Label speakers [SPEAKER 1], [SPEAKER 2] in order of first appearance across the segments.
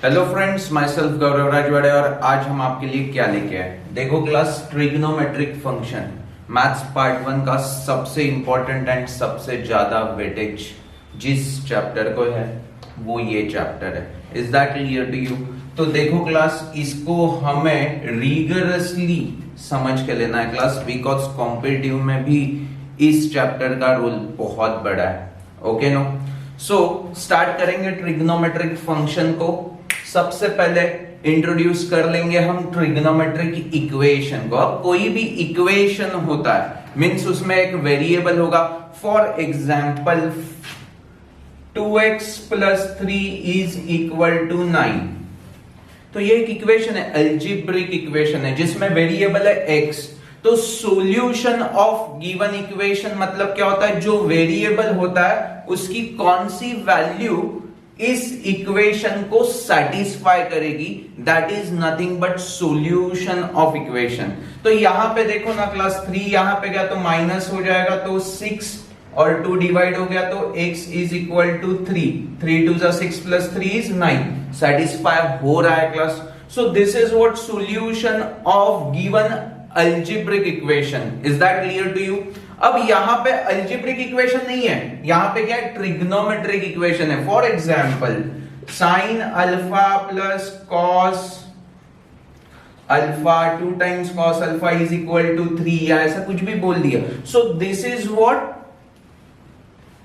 [SPEAKER 1] Hello friends, my self गौरव राजवाड़े और आज हम आपके लिए क्या लेके आए। देखो class, trigonometric function maths part 1 का सबसे इंपॉर्टेंट एंड सबसे ज्यादा वेटेज जिस चैप्टर को है वो ये चैप्टर है। Is that clear to you? तो देखो क्लास, इसको हमें रिगरसली समझ के लेना है क्लास, बिकॉज कॉम्पिटिटिव में भी इस चैप्टर का रोल बहुत बड़ा है। Okay no? सो स्टार्ट करेंगे ट्रिग्नोमेट्रिक फंक्शन को। सबसे पहले इंट्रोड्यूस कर लेंगे हम ट्रिग्नोमेट्रिक इक्वेशन को। अब कोई भी इक्वेशन होता है मींस उसमें एक वेरिएबल होगा। For example 2x + 3 = 9। तो ये एक इक्वेशन है, अलजेब्रिक इक्वेशन है जिसमें वेरिएबल है x। तो सॉल्यूशन ऑफ गिवन इक्वेशन मतलब क्या होता है, जो वेरिएबल होता है उसकी कौन सी वैल्यू इस इक्वेशन को सेटिस्फाई करेगी, that is nothing but solution of equation. तो यहां पे देखो ना क्लास, 3 यहां पे गया तो माइनस हो जाएगा, तो 6 और 2 डिवाइड हो गया तो x = 3। 3 2 6 + 3 = 9। सेटिस्फाई हो रहा है class. So this is what solution of given algebraic equation. Is that clear to you? अब यहां पे अलजेब्रिक इक्वेशन नहीं है, यहां पे क्या है, ट्रिग्नोमेट्रिक इक्वेशन है। For example sin alpha plus cos alpha 2 times cos alpha = 3 या ऐसा कुछ भी बोल दिया। सो this is what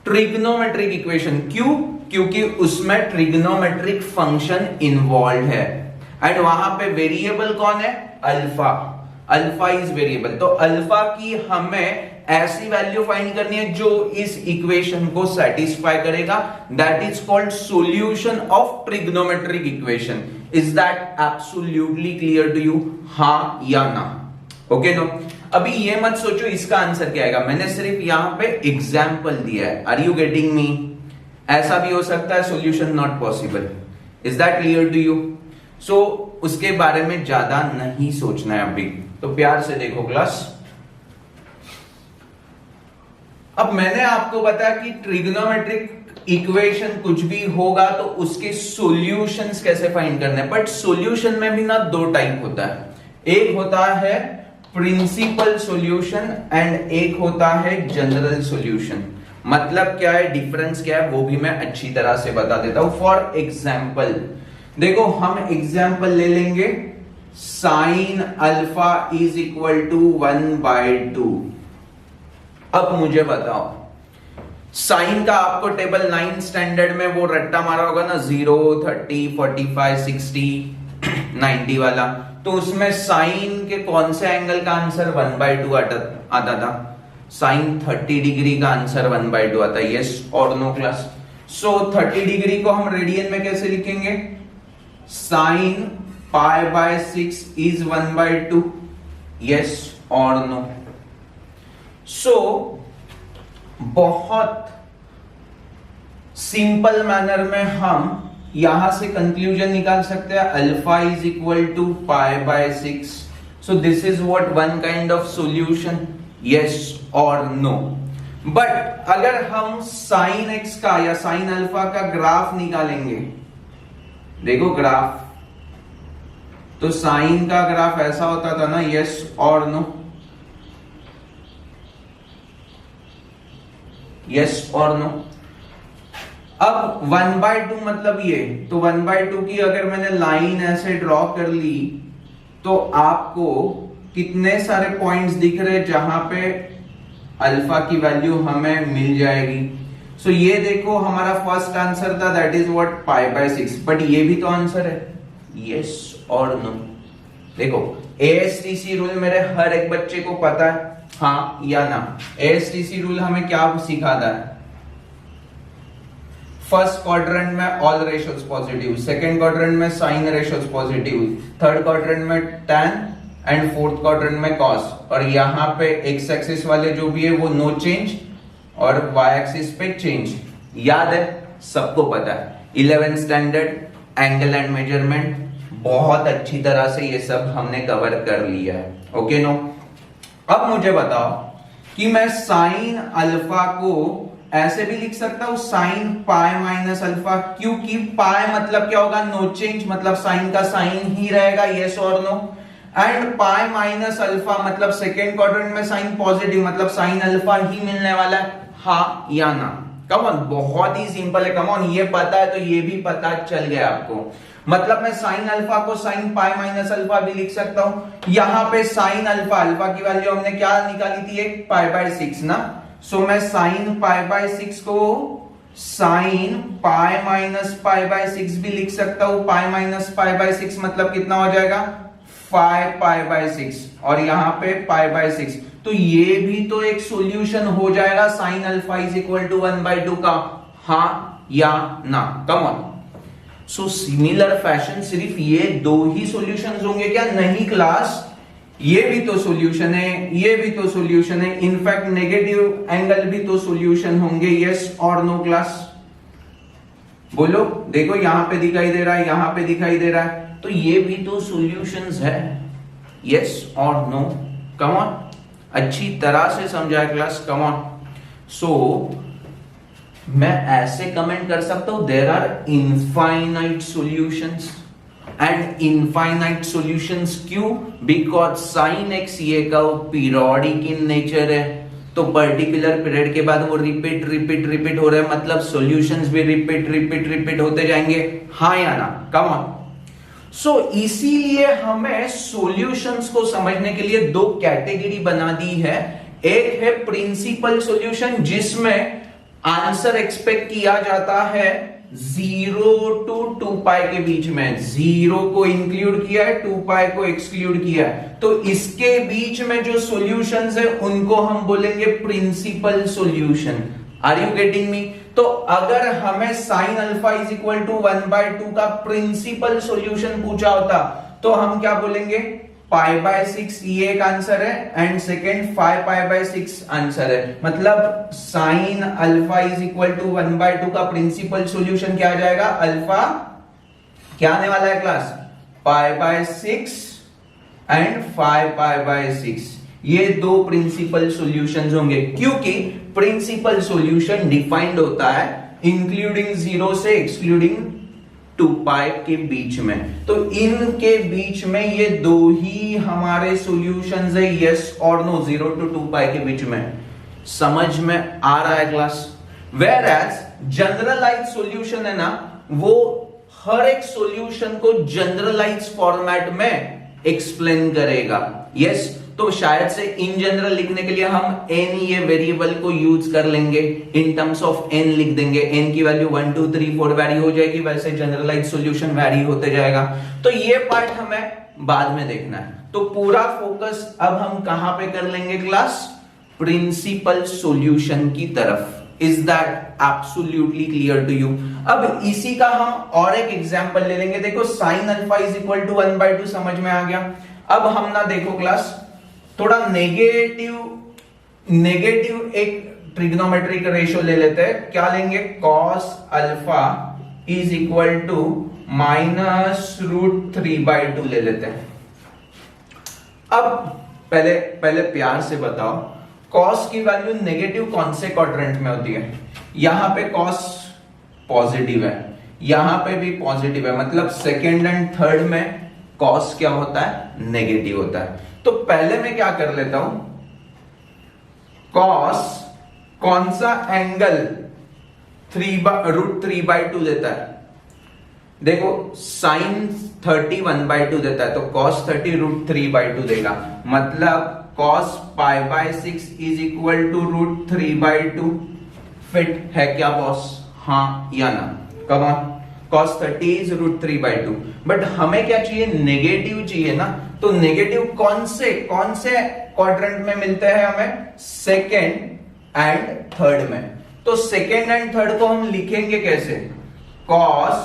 [SPEAKER 1] trigonometric equation. क्यों? क्योंकि उसमें ट्रिग्नोमेट्रिक फंक्शन इन्वॉल्व है एंड वहां पे वेरिएबल कौन है, अल्फा। Alpha is variable. तो अल्फा की हमें ऐसी वैल्यू फाइंड करनी है जो इस इक्वेशन को सेटिस्फाई करेगा, that is called solution of trigonometric equation. Is that absolutely clear to you? हाँ या ना? Okay no? अभी ये मत सोचो इसका आंसर क्या आएगा, मैंने सिर्फ यहां पे एग्जांपल दिया है। Are you getting me? ऐसा भी हो सकता है solution not possible. Is that clear to you? So उसके बारे में ज्यादा नहीं सोचना है अभी, तो प्यार से देखो क्लास। अब मैंने आपको बताया कि ट्रिग्नोमेट्रिक इक्वेशन कुछ भी होगा तो उसके सॉल्यूशंस कैसे फाइंड करने हैं। बट सॉल्यूशन में भी ना 2 टाइप होता है, एक होता है प्रिंसिपल सॉल्यूशन एंड एक होता है जनरल सॉल्यूशन। मतलब क्या है, डिफरेंस क्या है, वो भी मैं अच्छी तरह से बता देता हूं। फॉर एग्जाम्पल देखो, हम एग्जाम्पल ले लेंगे sin अल्फा = 1/2। अब मुझे बताओ, साइन का आपको टेबल 9 स्टैंडर्ड में वो रट्टा मारा होगा ना, 0 30 45 60 90 वाला। तो उसमें साइन के कौन से एंगल का आंसर 1/2 आता था? साइन 30 डिग्री का आंसर 1/2 आता है। यस और नो क्लास? सो 30 डिग्री को हम रेडियन में कैसे लिखेंगे? Sine π/6 is 1/2। यस और नो? सो बहुत सिंपल मैनर में हम यहां से कंक्लूजन निकाल सकते हैं, alpha = π/6। So this is what one kind of solution. Yes और नो? बट अगर हम साइन x का या साइन अल्फा का ग्राफ निकालेंगे, देखो ग्राफ, तो साइन का ग्राफ ऐसा होता था ना। यस और नो? यस और नो? अब 1/2 मतलब ये, तो 1/2 की अगर मैंने लाइन ऐसे ड्रॉ कर ली तो आपको कितने सारे पॉइंट्स दिख रहे जहां पे अल्फा की वैल्यू हमें मिल जाएगी। सो ये देखो हमारा फर्स्ट आंसर था, दैट इज व्हाट π/6। बट ये भी तो आंसर है। यस और नो? देखो ASTC रूल मेरे हर एक बच्चे को पता है, हाँ या ना? ASTC रूल हमें क्या सिखाता है? फर्स्ट क्वाड्रेंट में all ratios positive, second quadrant में sine ratios positive, third quadrant में tan एंड फोर्थ क्वाड्रेंट में cos। और यहां पे एक्स एक्सिस वाले जो भी है वो नो चेंज और y एक्सिस पे चेंज। याद है, सबको पता है। 11th standard angle and measurement, बहुत अच्छी तरह से ये सब हमने कवर कर लिया है। Okay no? अब मुझे बताओ कि मैं साइन अल्फा को ऐसे भी लिख सकता हूं साइन पाई माइनस अल्फा, क्योंकि पाई मतलब क्या होगा, नो चेंज, मतलब साइन का साइन ही रहेगा, यस और no. And pi minus alpha मतलब सेकेंड क्वाड्रेंट में साइन पॉजिटिव, मतलब साइन अल्फा ही मिलने वाला है, हाँ या ना। कम ऑन, बहुत ही सिंपल है, कम ऑन, ये पता है तो ये भी पता चल गया आपको। मतलब मैं साइन अल्फा को साइन पाई माइनस अल्फा भी लिख सकता हूं। यहां पे साइन अल्फा, अल्फा की वैल्यू हमने क्या निकाली थी, एक पाई बाय 6 ना, सो मैं साइन पाई बाय 6 को sine pi minus pi by 6 भी लिख सकता हूं। पाई माइनस पाई बाय 6 मतलब कितना हो जाएगा, 5 पाई बाय 6, और यहां पे पाई बाय 6, तो ये भी तो एक सॉल्यूशन हो जाएगा sine alpha is equal to 1/2 का, हाँ या ना। Come on, so similar fashion सिर्फ ये दो ही सॉल्यूशंस होंगे क्या, नहीं क्लास, ये भी तो सॉल्यूशन है, ये भी तो सॉल्यूशन है, इनफैक्ट नेगेटिव एंगल भी तो सॉल्यूशन होंगे, यस और नो क्लास, बोलो। देखो यहां पे दिखाई दे रहा है, यहां पे दिखाई दे रहा है, तो ये भी तो सॉल्यूशंस है, यस और नो। कम ऑन, अच्छी तरह से समझा क्लास, कम ऑन। सो मैं ऐसे कमेंट कर सकता हूं, there are infinite solutions, and infinite solutions क्यों, बिकॉज साइन एक्स ये का पीरियोडिक इन नेचर है, तो पर्टिकुलर पीरियड के बाद वो रिपीट रिपीट रिपीट हो रहे हैं, मतलब सॉल्यूशंस भी रिपीट रिपीट रिपीट होते जाएंगे, हाँ या ना। कम ऑन, सो इसीलिए हमें सॉल्यूशंस को समझने के लिए दो कैटेगरी बना दी है। एक है प्रिंसिपल सॉल्यूशन, जिसमें आंसर एक्सपेक्ट किया जाता है 0 to 2 पाई के बीच में, 0 को इंक्लूड किया है, 2 पाई को एक्सक्लूड किया है, तो इसके बीच में जो सॉल्यूशंस है उनको हम बोलेंगे principal solution. Are you getting me? तो अगर हमें sine alpha is equal to 1/2 का प्रिंसिपल सॉल्यूशन पूछा होता तो हम क्या बोलेंगे, पाई बाय 6 ये एक आंसर है, and second 5 pi by 6 answer है। मतलब sine alpha is equal to 1/2 का प्रिंसिपल सॉल्यूशन क्या आ जाएगा, अल्फा क्या आने वाला है class, pi by 6 and 5 pi by 6, ये दो प्रिंसिपल सॉल्यूशंस होंगे, क्योंकि प्रिंसिपल सॉल्यूशन डिफाइंड होता है इंक्लूडिंग 0 से एक्सक्लूडिंग 2 पाई के बीच में, तो इनके बीच में ये दो ही हमारे सॉल्यूशंस है, यस और नो, 0 to 2 पाई के बीच में। समझ में आ रहा है class? Whereas generalise solution है ना, वो हर एक सॉल्यूशन को जनरलाइज फॉर्मेट में एक्सप्लेन करेगा, यस। तो शायद से इन जनरल लिखने के लिए हम n ये वेरिएबल को यूज कर लेंगे, इन टर्म्स ऑफ n लिख देंगे, n की वैल्यू 1 2 3 4 वैरी हो जाएगी, वैसे जनरलाइज सॉल्यूशन वैरी होते जाएगा। तो ये पार्ट हमें बाद में देखना है, तो पूरा फोकस अब हम कहां पे कर लेंगे क्लास, प्रिंसिपल सॉल्यूशन की तरफ। Is that absolutely clear to you? अब इसी का हम और एक एग्जांपल ले लेंगे। देखो sine alpha is equal to 1/2 समझ में आ गया। अब हम ना देखो क्लास थोड़ा नेगेटिव एक ट्रिग्नोमेट्रिक रेशियो ले लेते हैं। क्या लेंगे, cos alpha is equal to -√3/2 ले लेते हैं। अब पहले प्यार से बताओ, कॉस की वैल्यू नेगेटिव कौन से क्वाड्रेंट में होती है? यहां पे कॉस पॉजिटिव है, यहां पे भी पॉजिटिव है, मतलब सेकेंड एंड थर्ड में कॉस क्या होता है, नेगेटिव होता है। तो पहले मैं क्या कर लेता हूं, कॉस कौन सा एंगल √3/2 देता है, देखो साइन 30 1/2 देता है, तो cos 30 √3/2 देगा, मतलब cos π/6 is equal to √3/2। Fit है क्या बॉस, हाँ या ना? Come on, cos 30 is √3/2, but हमें क्या चाहिए, नेगेटिव चाहिए ना। तो नेगेटिव कौन से क्वाड्रेंट में मिलते हैं हमें, सेकेंड एंड थर्ड में। तो सेकेंड एंड थर्ड को हम लिखेंगे कैसे, cos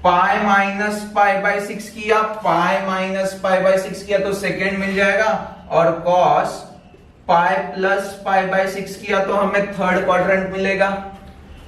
[SPEAKER 1] π-π/6 किया, π-π/6 किया तो सेकेंड मिल जाएगा, और cos π + π/6 किया तो हमें थर्ड क्वाड्रेंट मिलेगा।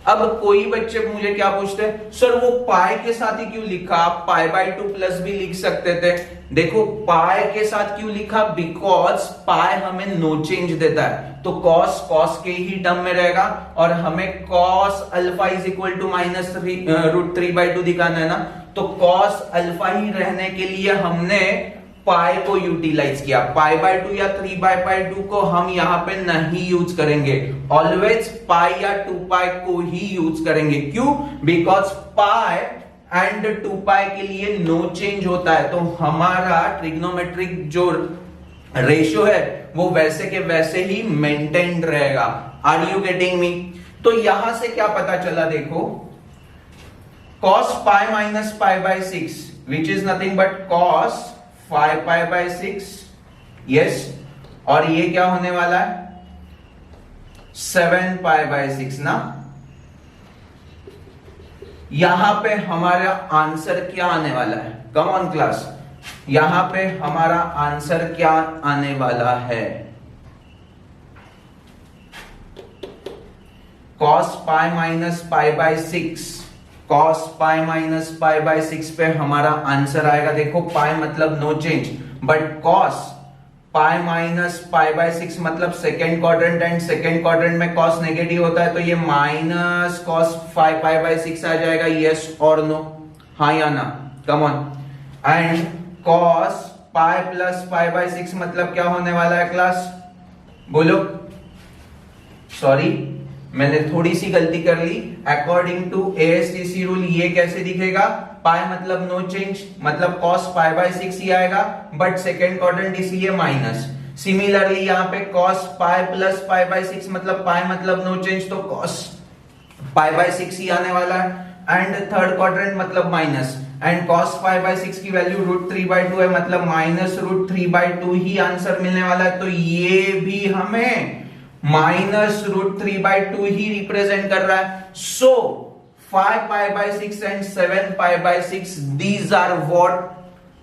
[SPEAKER 1] अब कोई बच्चे मुझे क्या पूछते हैं, सर वो पाई के साथ ही क्यों लिखा, आप पाई बाय 2 प्लस भी लिख सकते थे। देखो पाई के साथ क्यों लिखा, बिकॉज पाई हमें नो चेंज देता है, तो कॉस कॉस के ही टर्म में रहेगा, और हमें cos alpha is equal to -√3/2 दिखाना है ना, तो कॉस अल्फा ही रहने के लिए हमने पाई को यूटिलाइज किया। पाई बाय 2 या 3/2 को हम यहां पे नहीं यूज करेंगे, ऑलवेज पाई या 2 पाई को ही यूज करेंगे। क्यों, बिकॉज पाई एंड 2 पाई के लिए नो चेंज होता है, तो हमारा ट्रिग्नोमेट्रिक जो रेशियो है वो वैसे के वैसे ही मेंटेन्ड रहेगा। Are you getting me? तो यहां से क्या पता चला, देखो cos pi minus pi by 6 which is nothing but cos 5 pi by 6, yes, और ये क्या होने वाला है 7 पाई बाय 6 ना। यहां पे हमारा आंसर क्या आने वाला है, कम ऑन क्लास, यहां पे हमारा आंसर क्या आने वाला है, cos pi minus pi by 6, cos pi minus pi by 6 पे हमारा आंसर आएगा। देखो पाई मतलब no change, but cos pi minus pi by 6 मतलब second quadrant, and second quadrant में cos नेगेटिव होता है, तो ये माइनस cos 5 पाई बाय 6 आ जाएगा। यस और नो, हाँ या ना, come on. And cos pi plus pi by 6 मतलब क्या होने वाला है क्लास, बोलो। सॉरी मैंने थोड़ी सी गलती कर ली, अकॉर्डिंग टू एएसटीसी रूल ये कैसे दिखेगा, पाई मतलब नो चेंज, मतलब cos पाई बाय 6 ही आएगा, बट सेकेंड क्वाड्रेंट इसलिए माइनस। सिमिलरली यहाँ पे cos pi plus pi by 6 मतलब पाई मतलब नो चेंज, तो cos पाई बाय 6 ही आने वाला है, एंड थर्ड क्वाड्रेंट मतलब minus, and cos pi by 6 की वैल्यू √3/2 है, मतलब -√3/2 ही आंसर मिलने वाला है, तो ये भी हमें -√3/2 ही रिप्रेजेंट कर रहा है। सो 5 pi by 6 and 7 pi by 6, these are what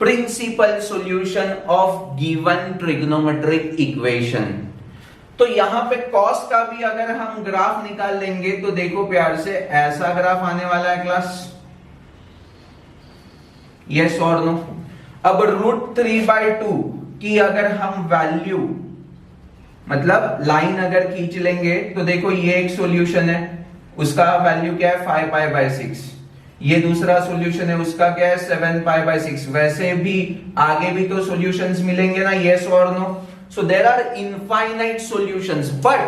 [SPEAKER 1] principal solution of given trigonometric equation। तो यहां पे cos का भी अगर हम ग्राफ निकाल लेंगे तो देखो प्यार से ऐसा ग्राफ आने वाला है क्लास, यस और नो। अब √3/2 की अगर हम वैल्यू मतलब लाइन अगर खींच लेंगे तो देखो ये एक सॉल्यूशन है, उसका वैल्यू क्या है 5 पाई बाय 6, ये दूसरा सॉल्यूशन है, उसका क्या है 7 पाई बाय 6। वैसे भी आगे भी तो सॉल्यूशंस मिलेंगे ना, यस और no. So there are infinite solutions, but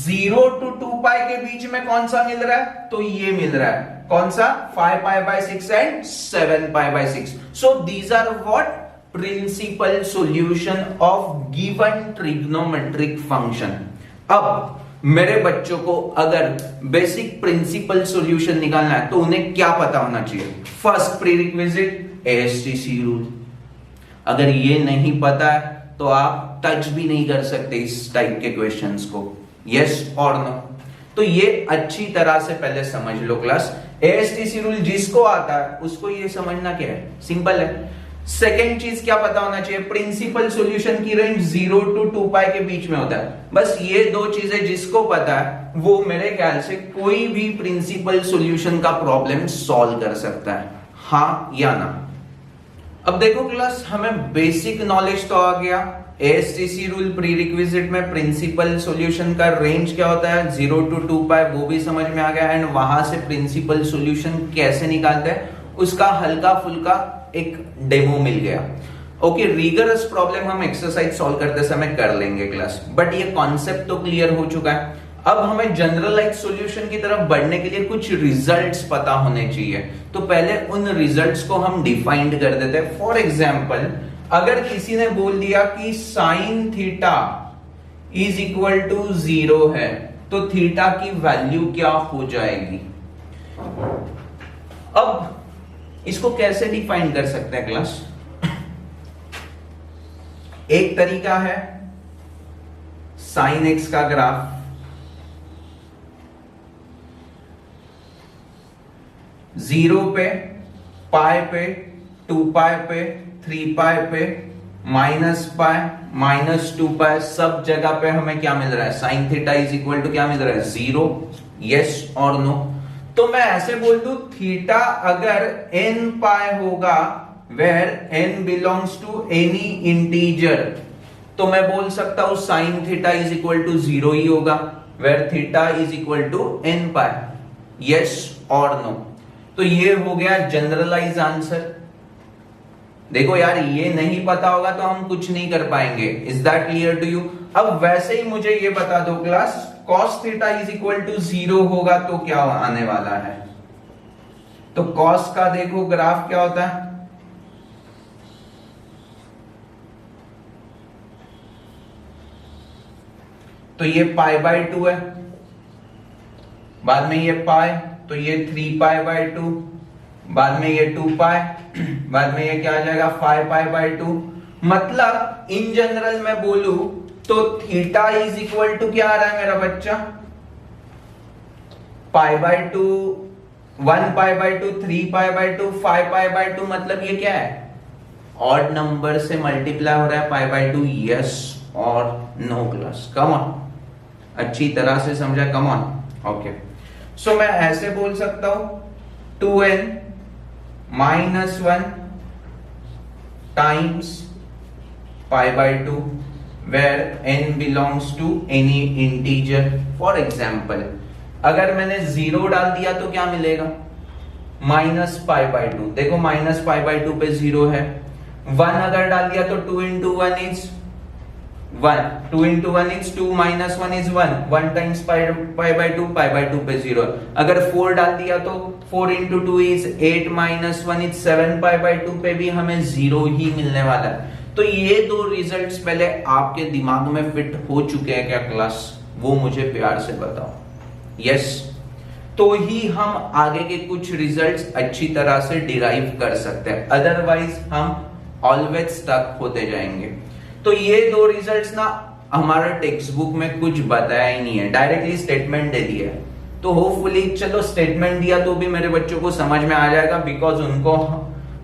[SPEAKER 1] 0 to 2 pi के बीच में कौन सा मिल रहा है, तो ये मिल रहा है, कौन सा 5 pi by 6 and 7 pi by 6। So these are what principal solution of given trigonometric function. अब मेरे बच्चों को अगर बेसिक प्रिंसिपल सॉल्यूशन निकालना है तो उन्हें क्या पता होना चाहिए, फर्स्ट प्रीरिक्विजिट एएसटीसी रूल। अगर ये नहीं पता है तो आप टच भी नहीं कर सकते इस टाइप के क्वेश्चंस को, यस और नो। तो ये अच्छी तरह से पहले समझ लो क्लास, एएसटीसी रूल जिसको आता है उसको ये समझना क्या है, सिंपल है। सेकेंड चीज क्या पता होना चाहिए, प्रिंसिपल सॉल्यूशन की रेंज 0 to 2 पाई के बीच में होता है। बस ये दो चीजें जिसको पता है वो मेरे ख्याल से कोई भी प्रिंसिपल सॉल्यूशन का प्रॉब्लम सॉल्व कर सकता है, हाँ या ना। अब देखो क्लास, हमें बेसिक नॉलेज तो आ गया, एएसटीसी रूल प्रीरिक्विजिट में प्रिंसिपल सॉल्यूशन का रेंज क्या होता है 0 to 2 पाई, वो भी समझ में आ गया, एंड वहां से प्रिंसिपल सॉल्यूशन कैसे निकालते हैं उसका हल्का फुल्का एक डेमो मिल गया। ओके, रिगरस प्रॉब्लम हम एक्सरसाइज सॉल्व करते समय कर लेंगे क्लास, बट ये कॉन्सेप्ट तो क्लियर हो चुका है। अब हमें जनरलाइज सॉल्यूशन की तरफ बढ़ने के लिए कुछ रिजल्ट्स पता होने चाहिए, तो पहले उन रिजल्ट्स को हम डिफाइंड कर देते हैं। फॉर एग्जांपल, अगर किसी ने बोल दिया कि sine theta is equal to 0 है, तो थीटा की वैल्यू क्या हो जाएगी। अब इसको कैसे डिफाइन कर सकते हैं क्लास, एक तरीका है साइन एक्स का ग्राफ, जीरो पे, पाई पे, 2 पाई पे, 3 पाई पे, माइनस पाई, -2 पाई, सब जगह पे हमें क्या मिल रहा है, sine theta is equal to क्या मिल रहा है 0, यस और नो। तो मैं ऐसे बोल दूं थीटा अगर n पाई होगा where n belongs to any integer, तो मैं बोल सकता हूं sine theta is equal to 0 ही होगा where theta is equal to n pi. Yes और नो? तो ये हो गया जनरलाइज आंसर। देखो यार, ये नहीं पता होगा तो हम कुछ नहीं कर पाएंगे। Is that clear to you? अब वैसे ही मुझे ये बता दो class, cos theta is equal to 0 होगा तो क्या आने वाला है? तो cos का देखो ग्राफ क्या होता है, तो ये पाई बाय 2 है, बाद में ये पाई, तो ये 3 पाई बाय 2, बाद में ये 2 पाई, बाद में ये क्या आ जाएगा 5 पाई बाय 2। मतलब इन जनरल मैं बोलूं तो थीटा इज इक्वल टू क्या आ रहा है मेरा बच्चा, पाई by 2, 1 pi by 2, 3 pi by 2, 5 pi by 2। मतलब ये क्या है, ऑड नंबर से मल्टीप्लाई हो रहा है पाई बाय 2। यस और नो क्लास? कम ऑन, अच्छी तरह से समझा? Come on, okay. सो मैं ऐसे बोल सकता हूं 2n minus 1 times pi by 2 where n belongs to any integer. For example अगर मैंने 0 डाल दिया तो क्या मिलेगा, माइनस पाई बाय 2। देखो माइनस पाई बाय 2 पे 0 है। 1 अगर डाल दिया तो 2 into 1 is 1, 2 into 1 is 2, minus 1 is 1, 1 times pi by 2, pi by 2 पे 0। अगर 4 डाल दिया तो 4 into 2 is 8, minus 1 is 7, pi by 2 पे भी हमें 0 ही मिलने वाला है। तो ये दो रिजल्ट्स पहले आपके दिमाग में फिट हो चुके हैं क्या क्लास? वो मुझे प्यार से बताओ। यस, तो ही हम आगे के कुछ रिजल्ट्स अच्छी तरह से डिराइव कर सकते हैं, अदरवाइज हम ऑलवेज स्टक होते जाएंगे। तो ये दो रिजल्ट्स ना हमारा टेक्स्ट बुक में कुछ बताया ही नहीं है, डायरेक्टली स्टेटमेंट दे दिया है। तो होपफुली चलो स्टेटमेंट दिया तो भी मेरे बच्चों को समझ में आ जाएगा, बिकॉज उनको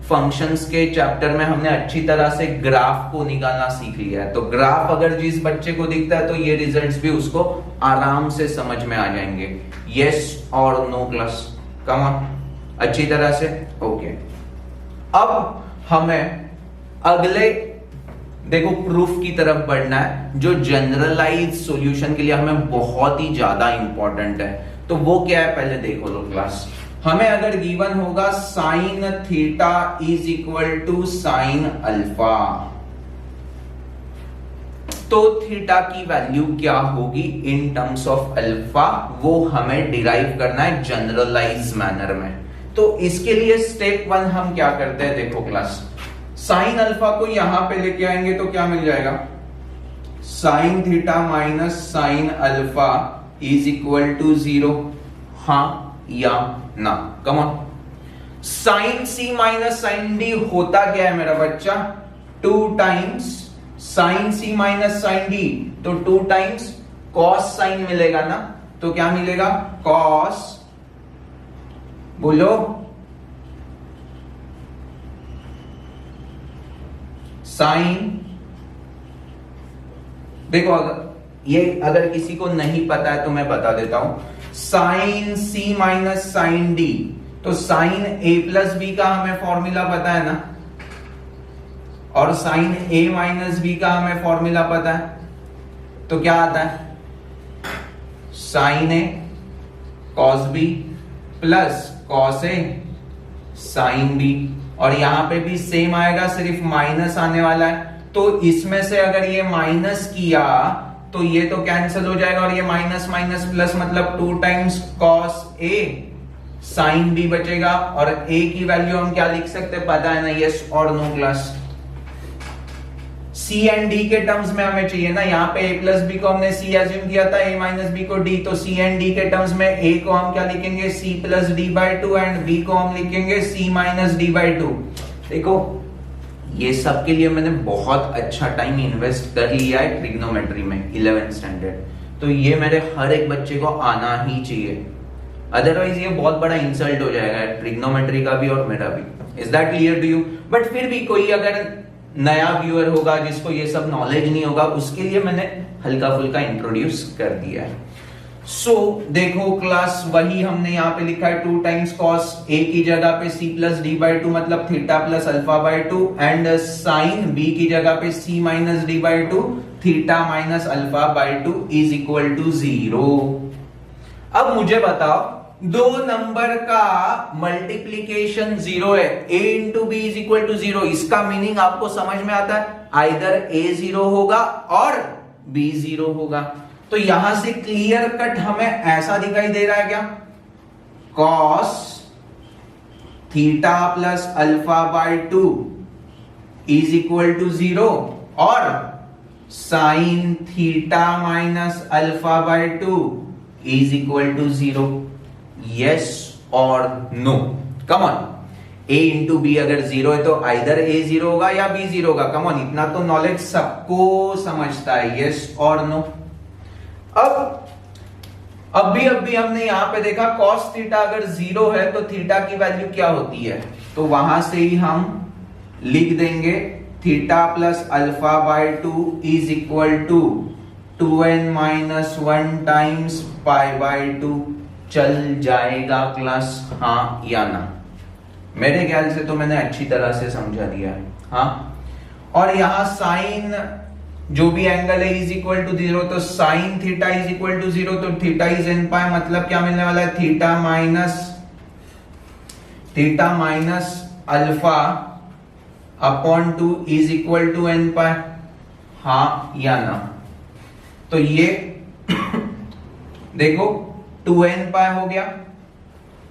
[SPEAKER 1] फंक्शंस के चैप्टर में हमने अच्छी तरह से ग्राफ को निकालना सीख लिया है। तो ग्राफ अगर जिस बच्चे को दिखता है तो ये रिजल्ट्स भी उसको आराम से समझ में आ जाएंगे। यस और नो क्लास? कम ऑन, अच्छी तरह से, ओके। अब हमें अगले देखो प्रूफ की तरफ बढ़ना है, जो जनरलाइज सॉल्यूशन के लिए हमें बहुत ही ज्यादा इंपॉर्टेंट है। तो वो क्या है पहले देखो लो क्लास। हमें अगर गिवन होगा sine theta is equal to sine alpha, तो थीटा की वैल्यू क्या होगी इन टर्म्स ऑफ अल्फा, वो हमें डिराइव करना है जनरलाइज मैनर में। तो इसके लिए स्टेप 1 हम क्या करते हैं, देखो क्लास, साइन अल्फा को यहां पे लेके आएंगे तो क्या मिल जाएगा, sine theta minus sine alpha is equal to 0। हाँ या ना? Come on. Sine C minus sine D होता क्या है मेरा बच्चा, 2 times sine C minus sine D, तो 2 टाइम्स कॉस साइन मिलेगा ना। तो क्या मिलेगा, कॉस, बोलो, साइन। देखो अगर किसी को नहीं पता है तो मैं बता देता हूं, sign C minus sine D, तो साइन ए प्लस बी का हमें फॉर्मूला पता है ना, और साइन ए माइनस बी का हमें फॉर्मूला पता है। तो क्या आता है, sine A cos B plus cos A sine B, और यहां पे भी सेम आएगा, सिर्फ माइनस आने वाला है। तो इसमें से अगर ये माइनस किया तो ये तो कैंसिल हो जाएगा, और ये माइनस माइनस प्लस, मतलब 2 times cos A sine B बचेगा। और ए की वैल्यू हम क्या लिख सकते हैं पता है ना, यस और no class? C and D के टर्म्स में हमें चाहिए ना, यहाँ पे ए प्लस बी को हमने सी एज्यूम किया था, ए माइनस बी को डी, तो सी एंड डी के टर्म्स में ए को हम क्या लिखेंगे, सी प्लस डी बाई 2, एंड बी को हम लिखेंगे सी माइनस डी बाई 2। देखो ये सब के लिए मैंने बहुत अच्छा टाइम इन्वेस्ट कर लिया है ट्रिग्नोमेट्री में 11th स्टैंडर्ड, तो ये मेरे हर एक बच्चे को आना ही चाहिए, अदरवाइज ये बहुत बड़ा इंसल्ट हो जाएगा ट्रिग्नोमेट्री का भी और मेरा भी। Is that clear to you? But फिर भी कोई अगर नया व्यूअर होगा जिसको ये सब नॉलेज नहीं होगा, उसके लिए मैंने हल्का फुल्का इंट्रोड्यूस कर दिया है। सो देखो क्लास, वही हमने यहां पे लिखा है 2 टाइम्स कॉस, ए की जगह पे c plus D by two मतलब theta plus alpha by two, and sine b की जगह पे c minus D by two theta minus alpha by two is equal to 0। अब मुझे बताओ, दो नंबर का मल्टीप्लीकेशन 0 है, a into B is equal to 0, इसका मीनिंग आपको समझ में आता है, आइदर a 0 होगा और b 0 होगा। तो यहां से क्लियर कट हमें ऐसा दिखाई दे रहा है क्या, cos theta plus alpha by two is equal to 0 और sine theta minus alpha by two is equal to 0। Yes और no? Come on, a into B अगर 0 है तो आइदर a 0 होगा या b 0 होगा। कम ऑन, इतना तो नॉलेज सबको समझता है। यस और नो? अब भी हमने यहां पे देखा cos थीटा अगर 0 है तो थीटा की वैल्यू क्या होती है, तो वहां से ही हम लिख देंगे theta plus alpha by two is equal to 2n minus 1 times pi by 2। चल जाएगा क्लास, हाँ या ना? मेरे ख्याल से तो मैंने अच्छी तरह से समझा दिया है। हाँ, और यहां साइन जो भी एंगल है इज इक्वल टू 0, तो sine theta is equal to 0, तो थीटा इज n पाई, मतलब क्या मिलने वाला है, theta minus alpha upon 2 is equal to n pi. हाँ या ना? तो ये देखो 2n पाई हो गया,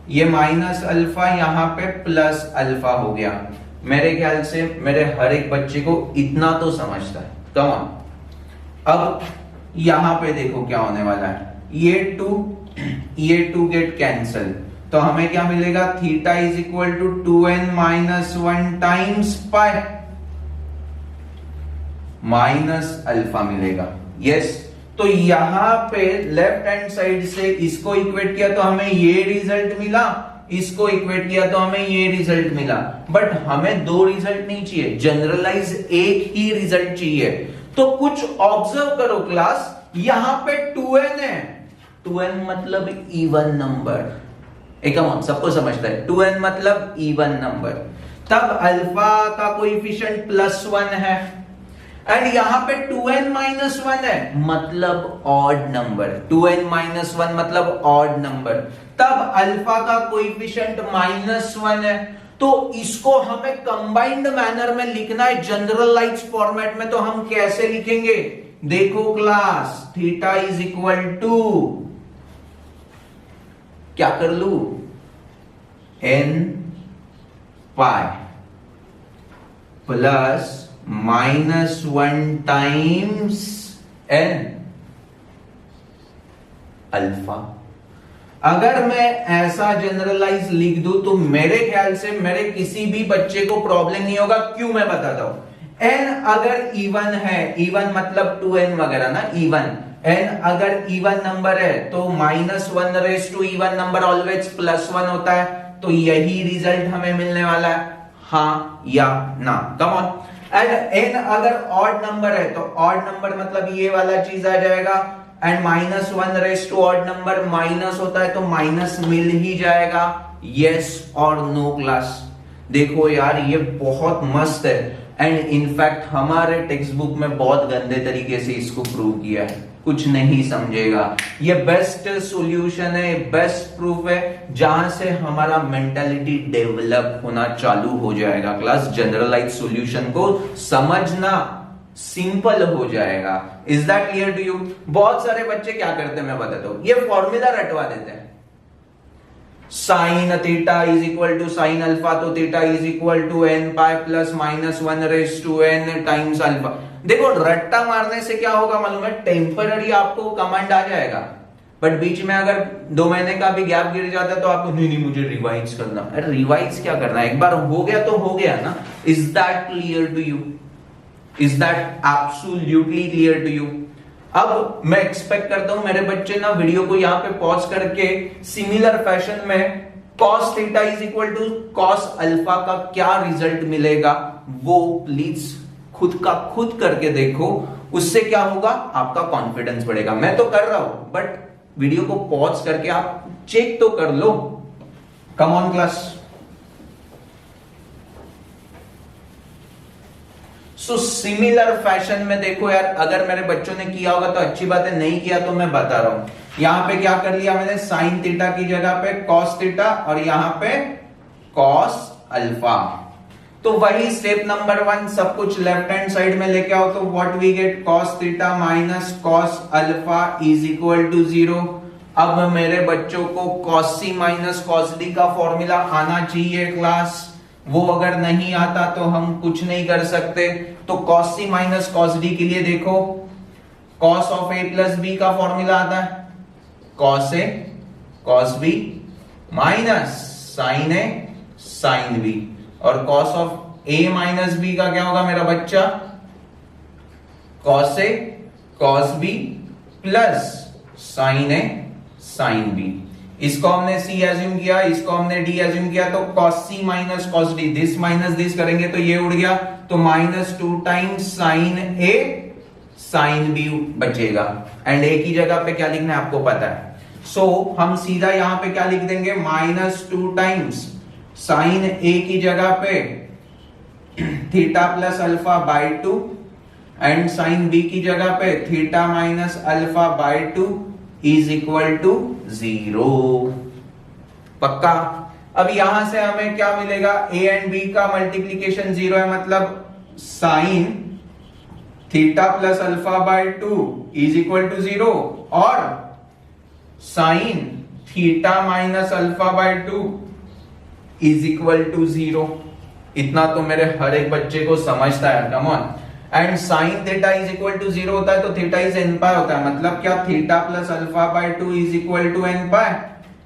[SPEAKER 1] ये माइनस अल्फा यहां पे प्लस अल्फा हो गया। मेरे ख्याल से मेरे हर एक बच्चे को इतना तो समझता है। कम ऑन, अब यहां पे देखो क्या होने वाला है, ये 2 गेट कैंसल, तो हमें क्या मिलेगा, theta is equal to 2n minus 1 times pi minus alpha मिलेगा। यस, तो यहां पे लेफ्ट हैंड साइड से इसको इक्वेट किया तो हमें ये रिजल्ट मिला, इसको इक्वेट किया तो हमें ये रिजल्ट मिला, बट हमें दो रिजल्ट नहीं चाहिए, जनरलाइज एक ही रिजल्ट चाहिए। तो कुछ ऑब्जर्व करो क्लास, यहां पे 2n है, 2n मतलब इवन नंबर, एकदम सबको समझता है, 2n मतलब इवन नंबर, तब अल्फा का कोएफिशिएंट +1 है, एंड यहां पे 2n माइनस 1 है मतलब ऑड नंबर, 2n माइनस 1 मतलब ऑड नंबर, तब अल्फा का कोएफिशिएंट -1 है। तो इसको हमें कंबाइंड मैनर में लिखना है, जनरलाइज फॉर्मेट में। तो हम कैसे लिखेंगे, देखो class, theta is equal to क्या कर लू, n pi plus -1 times n alpha. अगर मैं ऐसा जनरलाइज लिख दूं तो मेरे ख्याल से मेरे किसी भी बच्चे को प्रॉब्लम नहीं होगा। क्यों, मैं बताता हूं। n अगर इवन है, इवन मतलब 2n वगैरह ना, इवन n अगर इवन नंबर है तो -1 raise to even number always +1 होता है, तो यही रिजल्ट हमें मिलने वाला है, हाँ या ना? Come on. एंड n अगर ऑड नंबर है तो ऑड नंबर मतलब ये वाला चीज आ जाएगा, and -1 raise to odd number minus होता है तो माइनस मिल ही जाएगा। यस और नो क्लास? देखो यार, ये बहुत मस्त है, एंड इनफैक्ट हमारे टेक्स्ट बुक में बहुत गंदे तरीके से इसको प्रूव किया है, कुछ नहीं समझेगा। ये बेस्ट सॉल्यूशन है, बेस्ट प्रूफ है, जहां से हमारा मेंटालिटी डेवलप होना चालू हो जाएगा क्लास, जनरलाइज सॉल्यूशन को समझना सिंपल हो जाएगा। Is that clear to you? बहुत सारे बच्चे क्या करते हैं मैं बताता हूं, ये फॉर्मूला रटवा देते हैं, sine theta is equal to sine alpha, तो theta is equal to n pi plus -1 raise to n times alpha. देखो, रट्टा मारने से क्या होगा मालूम है, टेम्पररी आपको कमांड आ जाएगा, बट बीच में अगर 2 महीने का भी गैप गिर जाता है तो आपको नहीं मुझे रिवाइज करना। अरे रिवाइज क्या करना है, एक बार हो गया तो हो गया ना। Is that clear to you? Is that absolutely clear to you? अब मैं एक्सपेक्ट करता हूं मेरे बच्चे ना वीडियो को यहां पे पॉज करके सिमिलर फैशन में cos theta is equal to cos alpha का क्या रिजल्ट मिलेगा वो प्लीज खुद का खुद करके देखो। उससे क्या होगा, आपका कॉन्फिडेंस बढ़ेगा। मैं तो कर रहा हूं, बट वीडियो को पॉज करके आप चेक तो कर लो। Come on class. So similar fashion में देखो यार, अगर मेरे बच्चों ने किया होगा तो अच्छी बात है, नहीं किया तो मैं बता रहा हूं। यहां पे क्या कर लिया मैंने, साइन थीटा की जगह पे कॉस थीटा और यहां पे कॉस अल्फा। तो वही स्टेप नंबर 1, सब कुछ लेफ्ट हैंड साइड में लेके आओ तो what we get, cos theta minus cos alpha is equal to 0। अब मेरे बच्चों को cos C minus cos D का फॉर्मूला आना चाहिए क्लास। वो अगर नहीं आता तो हम कुछ नहीं कर सकते। तो cos C minus cos D के लिए देखो, cos of A plus B का फॉर्मूला आता है cos A cos B minus sine A sine B, और cos of A minus B का क्या होगा मेरा बच्चा, cos A cos B plus sine A sine B. इसको हमने सी एज्यूम किया, इसको हमने डी एज्यूम किया, तो cos C minus cos D, this minus this करेंगे तो ये उड़ गया, तो -2 times sine A sine B बचेगा। एंड ए की जगह पे क्या लिखना है आपको पता है। सो हम सीधा यहां पे क्या लिख देंगे, -2 टाइम्स साइन ए की जगह पे theta plus alpha by 2 and sine B की जगह पे theta minus alpha by 2 is equal to 0। पक्का। अब यहां से हमें क्या मिलेगा, ए एंड बी का मल्टीप्लीकेशन 0 है, मतलब sine theta plus alpha by 2 is equal to 0 और sine theta minus alpha by 2 is equal to 0। इतना तो मेरे हर एक बच्चे को समझता है। Come on. And sine theta is equal to 0 होता है तो थीटा इज एन पाई होता है, मतलब क्या, theta plus alpha by 2 is equal to N pi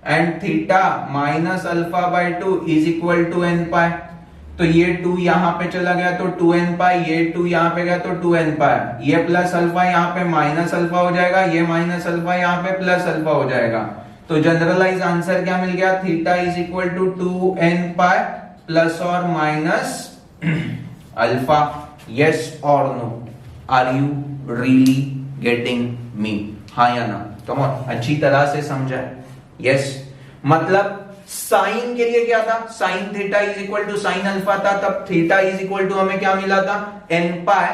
[SPEAKER 1] and theta minus alpha by 2 is equal to N pi. तो ये 2 यहां पे चला गया तो 2n पाई, ये 2 यहां पे गया तो 2n पाई, ये प्लस अल्फा यहां पे माइनस अल्फा हो जाएगा, ये माइनस अल्फा यहां पे प्लस अल्फा हो जाएगा। तो जनरलाइज आंसर क्या मिल गया, theta is equal to 2n pi plus और minus alpha. Yes or no? Are you really getting me? हाँ या ना? Come on, अच्छी तरह से समझा है। Yes, मतलब साइन के लिए क्या था, sine theta is equal to sine alpha था, तब थीटा इज इक्वल टू हमें क्या मिला था, n pi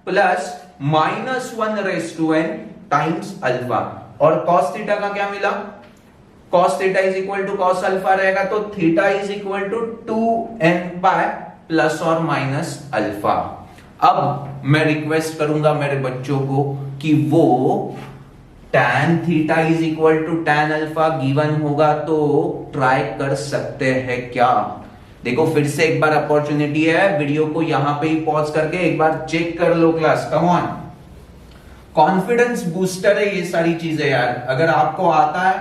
[SPEAKER 1] plus -1/n times alpha. और कॉस थीटा का क्या मिला, cos theta is equal to cos alpha रहेगा, तो theta is equal to 2n pi plus और माइनस अल्फा। अब मैं रिक्वेस्ट करूंगा मेरे बच्चों को कि वो tan theta is equal to tan alpha given होगा तो ट्राई कर सकते हैं क्या। देखो फिर से एक बार अपॉर्चुनिटी है, वीडियो को यहां पे ही पॉज करके एक बार चेक कर लो class. Come on, confidence booster है ये सारी चीजें यार। अगर आपको आता है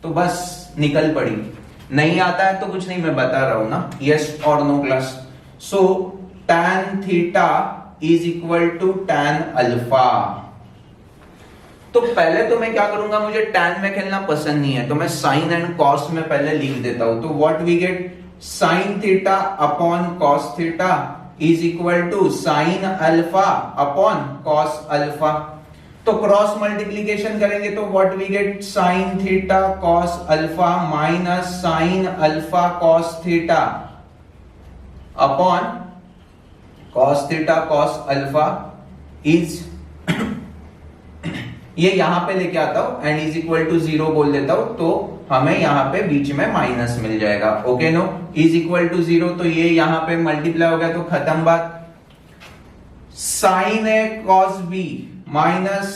[SPEAKER 1] तो बस निकल पड़ी, नहीं आता है तो कुछ नहीं, मैं बता रहा हूं ना। यस और no class. So tan theta is equal to tan alpha. तो पहले तो मैं क्या करूंगा, मुझे tan में खेलना पसंद नहीं है तो मैं साइन एंड कॉस में पहले लिख देता हूं। तो what we get, sine theta upon cos theta is equal to sine alpha upon cos alpha. तो क्रॉस मल्टीप्लीकेशन करेंगे तो what we get, sine theta cos alpha minus sine alpha cos theta upon cos theta cos alpha is ये यहां पे लेके आता हूं and is equal to 0 बोल देता हूं, तो हमें यहां पे बीच में माइनस मिल जाएगा। Okay no, is equal to 0, तो ये यहां पे मल्टीप्लाई हो गया तो खत्म बात। Sine A cos B minus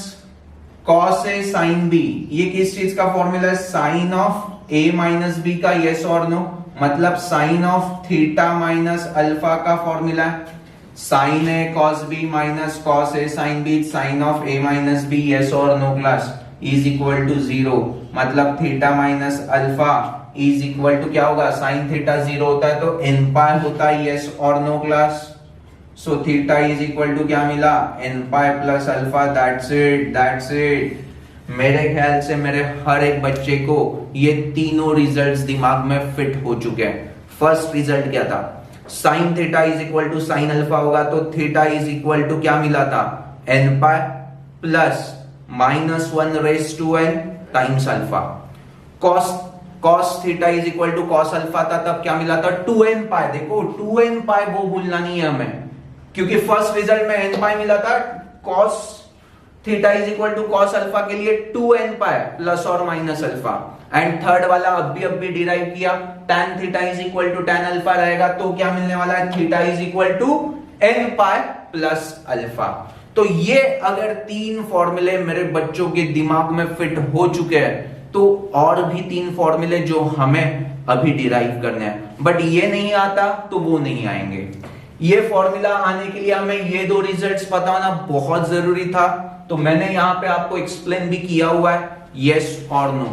[SPEAKER 1] cos A sine B, ये किस चीज का फॉर्मूला है, sine of A minus B का। यस और नो, मतलब sine of theta minus alpha का फॉर्मूला है। Sine A cos B minus cos A sine B, sine of A minus B. Yes और no class, is equal to 0, मतलब theta minus alpha is equal to क्या होगा, sine theta 0 होता है तो n पाई होता है। यस और no class. So theta is equal to क्या मिला, n pi plus alpha. That's it, that's it. मेरे ख्याल से मेरे हर एक बच्चे को ये तीनों रिजल्ट्स दिमाग में फिट हो चुके हैं। फर्स्ट रिजल्ट क्या था, sine theta is equal to sine alpha होगा तो थीटा इज इक्वल टू क्या मिला था, n pi plus -1/n times alpha. Cos theta is equal to cos alpha था, तब क्या मिला था 2n पाई। देखो 2n पाई वो भूलना नहीं है हमें, क्योंकि फर्स्ट रिजल्ट में n पाई मिला था। Cos theta is equal to cos alpha के लिए 2n पाई प्लस और माइनस अल्फा। एंड थर्ड वाला अब भी डिराइव किया, tan theta is equal to tan alpha रहेगा, तो क्या मिलने वाला है, theta is equal to n pi plus alpha. तो ये अगर तीन फॉर्मूले मेरे बच्चों के दिमाग में फिट हो चुके हैं, तो और भी तीन फॉर्मूले जो हमें अभी डिराइव करने हैं, बट ये नहीं आता तो वो नहीं आएंगे। ये फॉर्मूला आने के लिए हमें ये दो रिजल्ट्स पता होना बहुत जरूरी था, तो मैंने यहां पे आपको एक्सप्लेन भी किया हुआ है, यस और नो।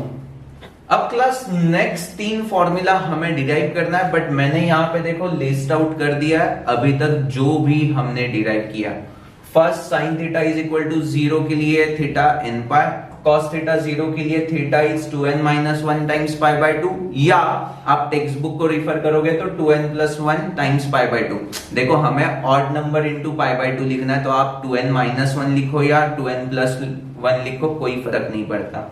[SPEAKER 1] अब क्लास नेक्स्ट तीन फॉर्मूला हमें डिराइव करना है, बट मैंने यहां पे देखो लिस्ट आउट कर दिया है अभी तक जो भी हमने डिराइव किया। First sine theta is equal to 0 के लिए theta n pi, cos theta 0 के लिए theta is 2n minus 1 times pi by 2, या आप टेक्स्ट बुक को रिफर करोगे तो 2n plus 1 times pi by 2। देखो हमें odd number into pi by 2 लिखना है, तो आप 2n माइनस 1 लिखो या 2n प्लस 1 लिखो, कोई फर्क नहीं पड़ता।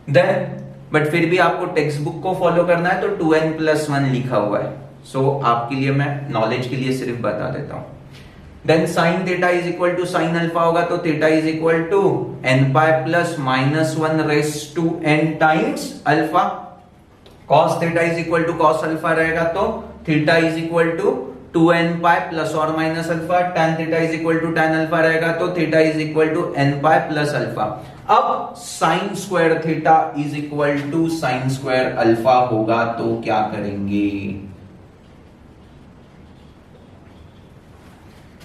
[SPEAKER 1] देन बट फिर भी आपको टेक्स्ट बुक को फॉलो करना है, तो 2n प्लस 1 लिखा हुआ है। सो आपके लिए मैं नॉलेज के लिए सिर्फ बता देता हूं। Then sine theta is equal to sine alpha होगा, तो theta is equal to n pi plus minus 1 raise to n times alpha. Cos theta is equal to cos alpha रहेगा, तो theta is equal to 2n pi plus और minus alpha. tan theta is equal to tan alpha रहेगा, तो theta is equal to n pi plus alpha. अब sine square theta is equal to sine square alpha होगा, तो क्या करेंगे?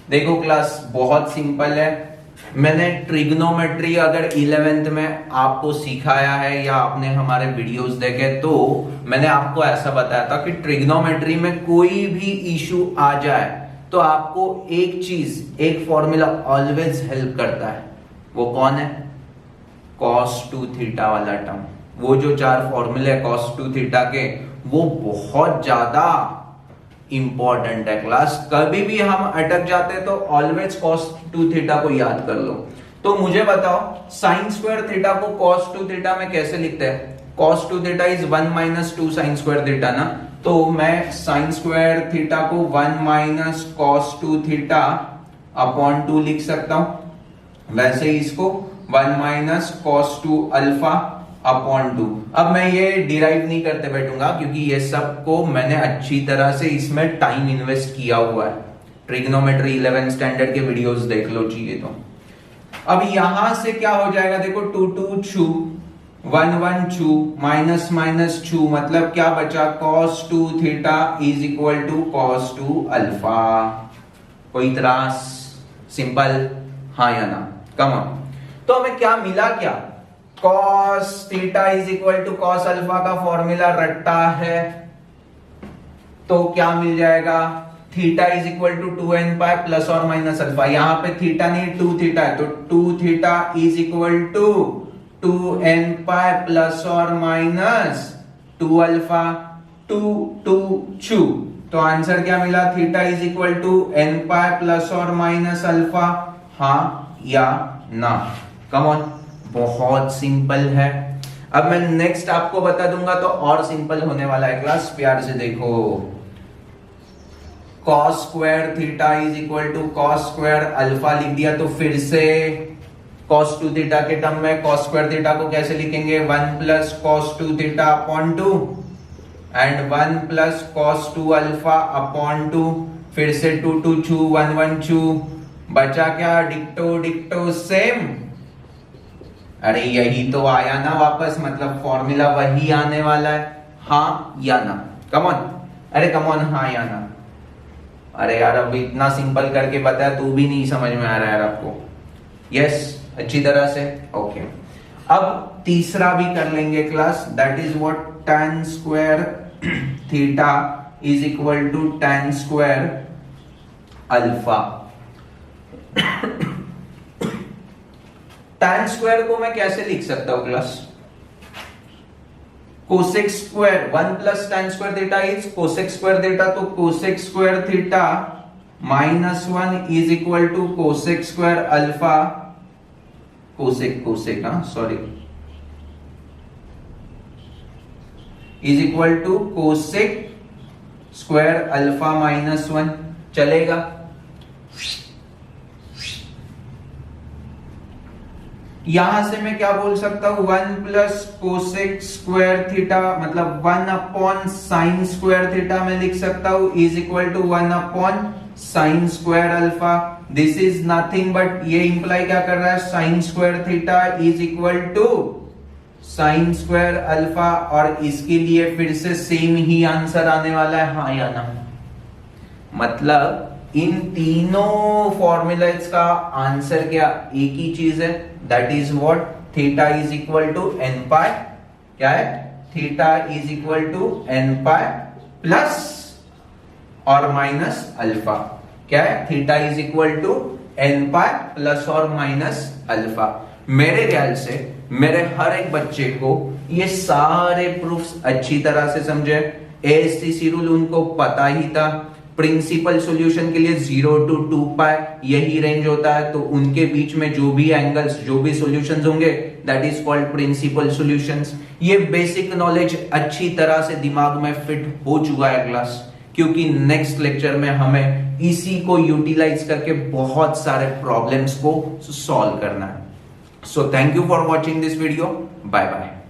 [SPEAKER 1] देखो class बहुत सिंपल है। मैंने ट्रिग्नोमेट्री अगर 11th में आपको सिखाया है या आपने हमारे वीडियोस देखे, तो मैंने आपको ऐसा बताया था कि ट्रिग्नोमेट्री में कोई भी इशू आ जाए तो आपको एक चीज, एक फॉर्मूला ऑलवेज हेल्प करता है। वो कौन है? cos 2 थीटा वाला टर्म। वो जो चार फॉर्मूले cos 2 थीटा के, वो बहुत ज्यादा इंपॉर्टेंट है क्लास। कभी भी हम अटक जाते हैं तो ऑलवेज cos 2 थीटा को याद कर लो। तो मुझे बताओ साइन स्क्वायर थीटा को cos 2 थीटा में कैसे लिखते हैं? cos 2 theta is 1 minus 2 sign square theta ना, तो मैं साइन स्क्वायर थीटा को 1 माइनस cos 2 थीटा अपॉन 2 लिख सकता हूं। वैसे ही इसको 1 माइनस cos 2 अल्फा अपॉन 2। अब मैं ये डिराइव नहीं करते बैठूंगा, क्योंकि ये सब को मैंने अच्छी तरह से इसमें टाइम इन्वेस्ट किया हुआ है। ट्रिग्नोमेट्री 11 स्टैंडर्ड के वीडियोस देख लो चाहिए तो। अब यहां से क्या हो जाएगा, देखो 2 2 छू, 1 1 छू, माइनस माइनस छू, मतलब क्या बचा, cos 2 theta is equal to cos 2 alpha. कोई त्रास? सिंपल, हाँ या ना? Come on. तो हमें क्या मिला, क्या cos theta is equal to cos alpha का फॉर्मूला रट्टा है, तो क्या मिल जाएगा, theta is equal to 2n pi plus और माइनस अल्फा। यहां पे थीटा नहीं 2 थीटा है, तो 2 theta is equal to 2n pi plus और माइनस 2 अल्फा। 2 2 छू, तो आंसर क्या मिला, theta is equal to n pi plus और माइनस अल्फा। हाँ या ना? कम ऑन, बहुत सिंपल है। अब मैं नेक्स्ट आपको बता दूंगा तो और सिंपल होने वाला है क्लास, प्यार से देखो। cos square theta is equal to cos square alpha लिख दिया, तो फिर से cos 2 थीटा के टर्म में cos स्क्वायर थीटा को कैसे लिखेंगे, 1 plus cos 2 theta upon 2 and 1 plus cos 2 alpha upon 2। फिर से 2 2 छू, 1 1 छू, बचा क्या, डिक्टो डिक्टो सेम। अरे यही तो आया ना वापस, मतलब फॉर्मूला वही आने वाला है, हाँ या ना? कम ऑन, अरे कम ऑन, हाँ या ना? अरे यार अब इतना सिंपल करके बताया, तू भी नहीं समझ में आ रहा है यार आपको? यस, अच्छी तरह से, ओके। अब तीसरा भी कर लेंगे class, that is what, tan square theta is equal to tan square alpha. tan square को मैं कैसे लिख सकता हूं class, cosec square 1 plus tan square theta is cosec square theta, तो cosec square theta minus 1 is equal to cosec square alpha. Cosec, हाँ sorry, is equal to cosec square alpha minus 1 चलेगा। यहां से मैं क्या बोल सकता हूं 1 प्लस कोसेक स्क्वायर थीटा मतलब 1 अपॉन साइन स्क्वायर थीटा में लिख सकता हूं is equal to 1 upon sine square alpha. This is nothing but ये इंप्लाई क्या कर रहा है sine square theta is equal to sine square alpha और इसके लिए फिर से सेम ही आंसर आने वाला है हाँ या ना। मतलब इन तीनों फॉर्मूलाज का आंसर क्या एक ही चीज है that is what theta is equal to N pi क्या है theta is equal to N pi plus और माइनस अल्फा क्या है theta is equal to N pi plus और माइनस अल्फा। मेरे ख्याल से मेरे हर एक बच्चे को ये सारे प्रूफ्स अच्छी तरह से समझे। एएसटीसी रूल उनको पता ही था। प्रिंसिपल सॉल्यूशन के लिए 0 to 2 पाई यही रेंज होता है तो उनके बीच में जो भी एंगल्स जो भी सॉल्यूशंस होंगे that is called principal solutions. ये बेसिक नॉलेज अच्छी तरह से दिमाग में फिट हो चुका है क्लास क्योंकि नेक्स्ट लेक्चर में हमें इसी को यूटिलाइज करके बहुत सारे प्रॉब्लम्स को सॉल्व करना है। So thank you for watching this video. Bye bye.